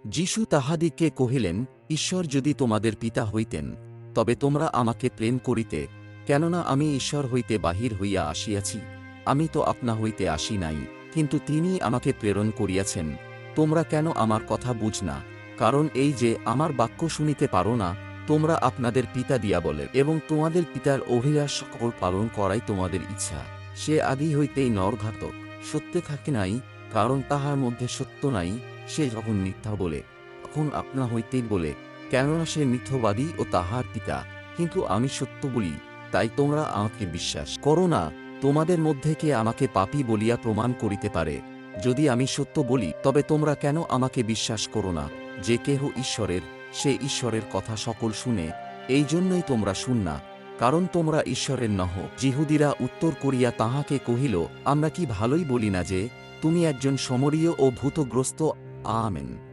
যীশু তাহাদিগকে কহিলেন, ঈশ্বর যদি তোমাদের পিতা হইতেন, তবে তোমরা আমাকে প্রেম করিতে, কেননা আমি ঈশ্বর হইতে বাহির হইয়া আসিয়াছি। আমি তো আপনা হইতে আসি নাই, কিন্তু তিনি আমাকে প্রেরণ করিয়াছেন। তোমরা কেন আমার কথা বুঝ না? কারণ এই যে আমার বাক্য শুনিতে পারো না, তোমরা আপনাদের পিতা দিয়া বলে, এবং তোমাদের পিতার অভিলাষ সকল পালন করাই তোমাদের ইচ্ছা। সে আদি হইতেই নরঘাতক, সত্যে থাকে নাই, কারণ তাহার মধ্যে সত্য নাই। সে যখন মিথ্যা বলে, তখন আপনা হইতেই বলে, কেননা সে মিথ্যবাদী ও তাহার পিতা। কিন্তু আমি সত্য বলি, তাই তোমরা আমাকে বিশ্বাস করো না। তোমাদের মধ্যে কে আমাকে পাপী বলিয়া প্রমাণ করিতে পারে? যদি আমি সত্য বলি, তবে তোমরা কেন আমাকে বিশ্বাস করো না? যে কেহ ঈশ্বরের, সে ঈশ্বরের কথা সকল শুনে, এই জন্যই তোমরা শুন না, কারণ তোমরা ঈশ্বরের নহ। যিহুদীরা উত্তর করিয়া তাহাকে কহিল, আমরা কি ভালোই বলি না যে, তুমি একজন সমরীয় ও ভূতগ্রস্ত? আমেন।